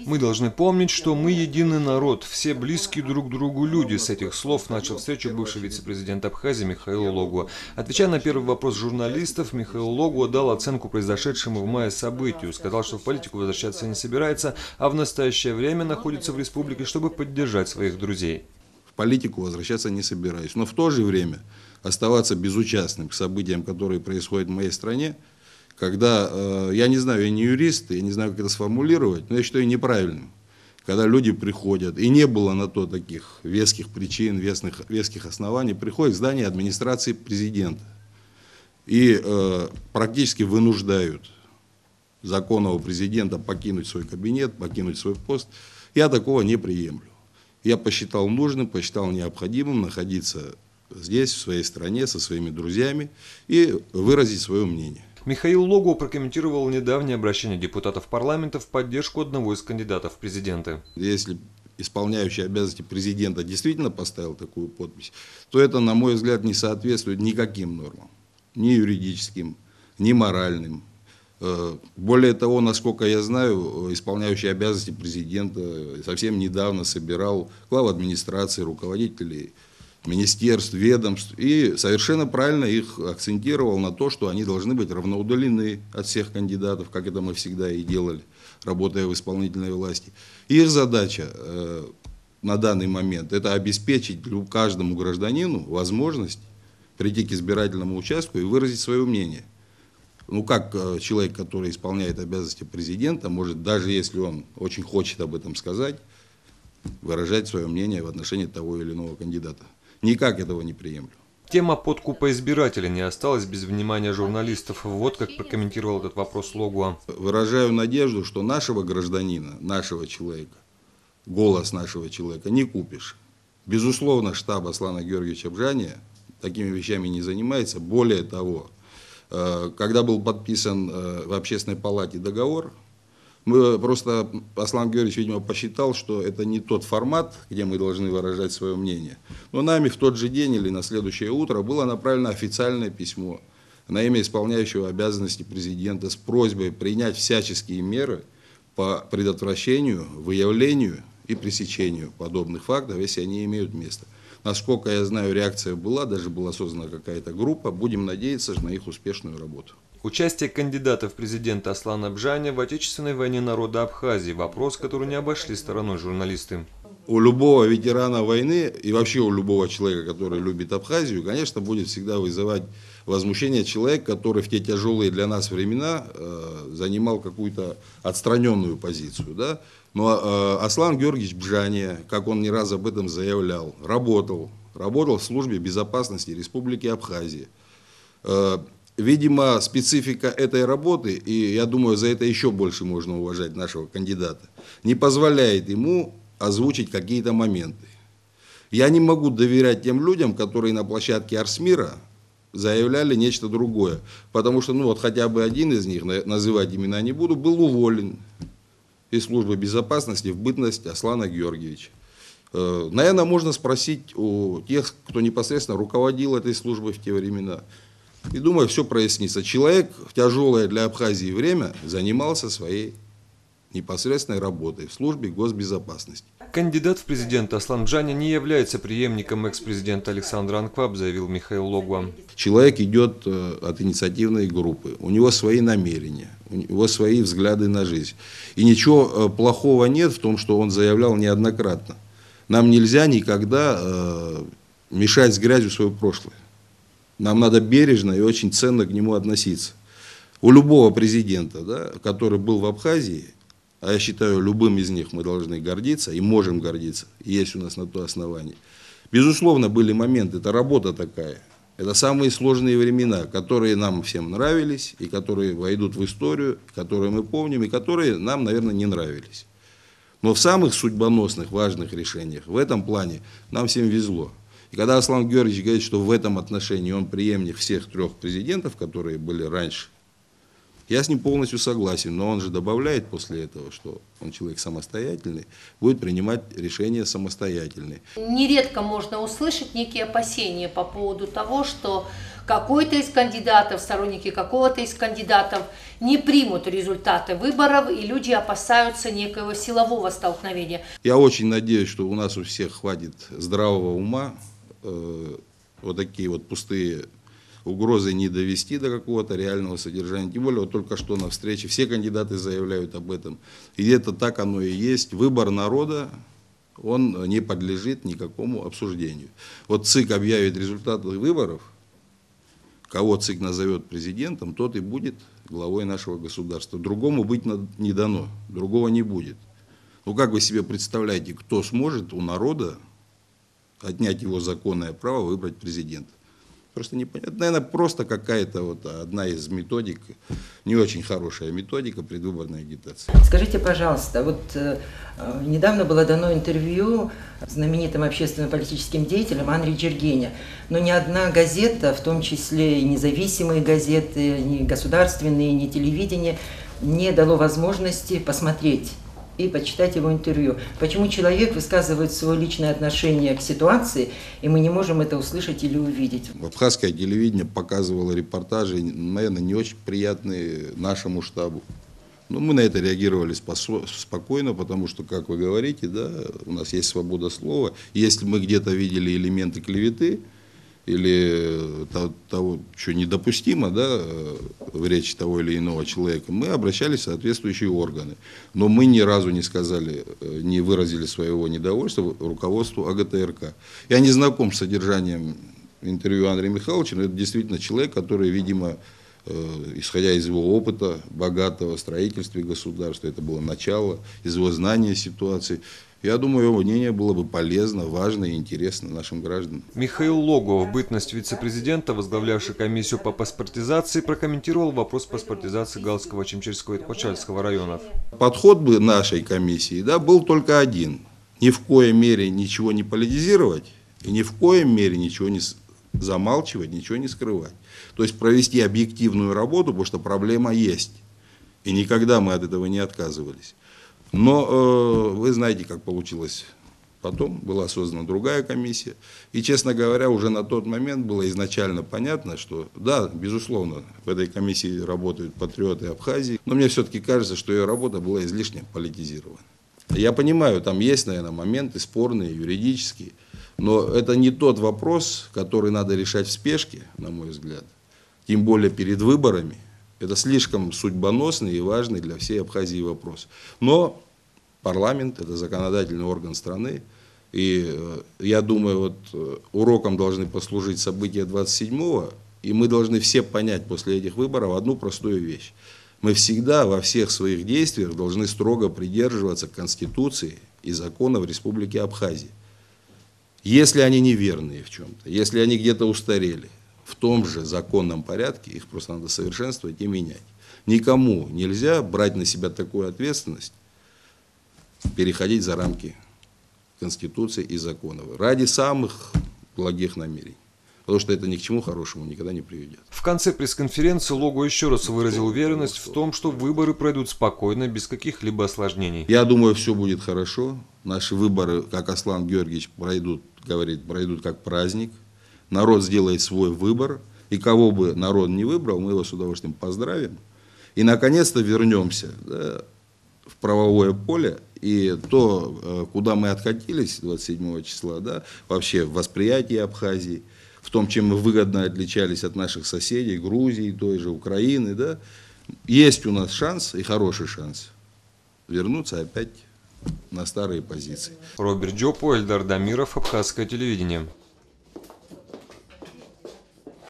Мы должны помнить, что мы единый народ, все близкие друг другу люди. С этих слов начал встречу бывший вице-президент Абхазии Михаил Логуа. Отвечая на первый вопрос журналистов, Михаил Логуа дал оценку произошедшему в мае событию. Сказал, что в политику возвращаться не собирается, а в настоящее время находится в республике, чтобы поддержать своих друзей. В политику возвращаться не собираюсь, но в то же время оставаться безучастным к событиям, которые происходят в моей стране, когда, я не знаю, я не юрист, я не знаю, как это сформулировать, но я считаю неправильным, когда люди приходят, и не было на то таких веских причин, веских оснований, приходят в здание администрации президента и практически вынуждают законного президента покинуть свой кабинет, покинуть свой пост. Я такого не приемлю. Я посчитал нужным, посчитал необходимым находиться здесь, в своей стране, со своими друзьями и выразить свое мнение. Михаил Логуа прокомментировал недавнее обращение депутатов парламента в поддержку одного из кандидатов в президенты. Если исполняющий обязанности президента действительно поставил такую подпись, то это, на мой взгляд, не соответствует никаким нормам, ни юридическим, ни моральным. Более того, насколько я знаю, исполняющий обязанности президента совсем недавно собирал глав администрации, руководителей министерств, ведомств, и совершенно правильно их акцентировал на то, что они должны быть равноудалены от всех кандидатов, как это мы всегда и делали, работая в исполнительной власти. Их задача на данный момент – это обеспечить каждому гражданину возможность прийти к избирательному участку и выразить свое мнение. Ну, как человек, который исполняет обязанности президента, может, даже если он очень хочет об этом сказать, выражать свое мнение в отношении того или иного кандидата. Никак этого не приемлю. Тема подкупа избирателя не осталась без внимания журналистов. Вот как прокомментировал этот вопрос Логуа. Выражаю надежду, что нашего гражданина, нашего человека, голос нашего человека не купишь. Безусловно, штаб Аслана Георгиевича Бжания такими вещами не занимается. Более того, когда был подписан в Общественной палате договор, Аслан Георгиевич, видимо, посчитал, что это не тот формат, где мы должны выражать свое мнение. Но нами в тот же день или на следующее утро было направлено официальное письмо на имя исполняющего обязанности президента с просьбой принять всяческие меры по предотвращению, выявлению и пресечению подобных фактов, если они имеют место. Насколько я знаю, реакция была, даже была создана какая-то группа. Будем надеяться на их успешную работу. Участие кандидата в президенты Аслана Бжания в Отечественной войне народа Абхазии – вопрос, который не обошли стороной журналисты. У любого ветерана войны и вообще у любого человека, который любит Абхазию, конечно, будет всегда вызывать возмущение человек, который в те тяжелые для нас времена занимал какую-то отстраненную позицию. Да? Но Аслан Георгиевич Бжания, как он не раз об этом заявлял, работал в службе безопасности Республики Абхазия. Видимо, специфика этой работы, и я думаю, за это еще больше можно уважать нашего кандидата, не позволяет ему озвучить какие-то моменты. Я не могу доверять тем людям, которые на площадке Арсмира заявляли нечто другое. Потому что, ну вот хотя бы один из них, называть имена не буду, был уволен из службы безопасности в бытность Аслана Георгиевича. Наверное, можно спросить у тех, кто непосредственно руководил этой службой в те времена. И думаю, все прояснится. Человек в тяжелое для Абхазии время занимался своей непосредственной работой в службе госбезопасности. Кандидат в президенты Аслан Бжания не является преемником экс-президента Александра Анкваб, заявил Михаил Логуа. Человек идет от инициативной группы, у него свои намерения, у него свои взгляды на жизнь. И ничего плохого нет в том, что он заявлял неоднократно. Нам нельзя никогда мешать с грязью свое прошлое. Нам надо бережно и очень ценно к нему относиться. У любого президента, да, который был в Абхазии, а я считаю, любым из них мы должны гордиться и можем гордиться, есть у нас на то основание. Безусловно, были моменты, это работа такая. Это самые сложные времена, которые нам всем нравились, и которые войдут в историю, которые мы помним, и которые нам, наверное, не нравились. Но в самых судьбоносных, важных решениях, в этом плане нам всем везло. И когда Аслан Георгиевич говорит, что в этом отношении он преемник всех трех президентов, которые были раньше, Я с ним полностью согласен, но он же добавляет после этого, что он человек самостоятельный, будет принимать решения самостоятельные. Нередко можно услышать некие опасения по поводу того, что какой-то из кандидатов, сторонники какого-то из кандидатов не примут результаты выборов, и люди опасаются некого силового столкновения. Я очень надеюсь, что у нас у всех хватит здравого ума вот такие вот пустые угрозы не довести до какого-то реального содержания. Тем более, вот только что на встрече все кандидаты заявляют об этом. И это так оно и есть. Выбор народа, он не подлежит никакому обсуждению. Вот ЦИК объявит результаты выборов, кого ЦИК назовет президентом, тот и будет главой нашего государства. Другому быть не дано, другого не будет. Ну как вы себе представляете, кто сможет у народа отнять его законное право выбрать президента? Просто непонятно. Наверное, просто какая-то вот одна из методик, не очень хорошая методика предвыборной агитации. Скажите, пожалуйста, вот недавно было дано интервью знаменитым общественно-политическим деятелям Анри Джергене, но ни одна газета, в том числе и независимые газеты, ни государственные, ни телевидение, не дало возможности посмотреть и почитать его интервью. Почему человек высказывает свое личное отношение к ситуации, и мы не можем это услышать или увидеть? Абхазское телевидение показывало репортажи, наверное, не очень приятные нашему штабу. Но мы на это реагировали спокойно, потому что, как вы говорите, да, у нас есть свобода слова. Если мы где-то видели элементы клеветы или того, что недопустимо, да, в речи того или иного человека, мы обращались в соответствующие органы. Но мы ни разу не сказали, не выразили своего недовольства руководству АГТРК. Я не знаком с содержанием интервью Андрея Михайловича, но это действительно человек, который, видимо, исходя из его опыта богатого в строительстве государства, это было начало, из его знания ситуации, я думаю, его мнение было бы полезно, важно и интересно нашим гражданам. Михаил Логов, в бытность вице-президента, возглавлявший комиссию по паспортизации, прокомментировал вопрос паспортизации Галского, Чемчерского и Почальского районов. Подход бы нашей комиссии, да, был только один. Ни в коей мере ничего не политизировать и ни в коем мере ничего не замалчивать, ничего не скрывать. То есть провести объективную работу, потому что проблема есть. И никогда мы от этого не отказывались. Но вы знаете, как получилось потом. Была создана другая комиссия. И, честно говоря, уже на тот момент было изначально понятно, что, да, безусловно, в этой комиссии работают патриоты Абхазии. Но мне все-таки кажется, что ее работа была излишне политизирована. Я понимаю, там есть, наверное, моменты спорные, юридические. Но это не тот вопрос, который надо решать в спешке, на мой взгляд. Тем более перед выборами. Это слишком судьбоносный и важный для всей Абхазии вопрос. Но парламент – это законодательный орган страны. И я думаю, вот уроком должны послужить события 27-го. И мы должны все понять после этих выборов одну простую вещь. Мы всегда во всех своих действиях должны строго придерживаться Конституции и законов Республики Абхазия. Если они неверные в чем-то, если они где-то устарели, в том же законном порядке их просто надо совершенствовать и менять. Никому нельзя брать на себя такую ответственность, переходить за рамки Конституции и законов ради самых благих намерений. Потому что это ни к чему хорошему никогда не приведет. В конце пресс-конференции Логу еще раз выразил уверенность в том, что выборы пройдут спокойно, без каких-либо осложнений. Я думаю, все будет хорошо. Наши выборы, как Аслан Георгиевич пройдут как праздник. Народ сделает свой выбор. И кого бы народ не выбрал, мы его с удовольствием поздравим. И, наконец-то, вернемся, да, в правовое поле. И то, куда мы откатились 27 числа, да, вообще в восприятии Абхазии, в том, чем мы выгодно отличались от наших соседей, Грузии, той же Украины, да, есть у нас шанс, и хороший шанс, вернуться опять на старые позиции. Роберт Джопо, Эльдар Дамиров, Абхазское телевидение.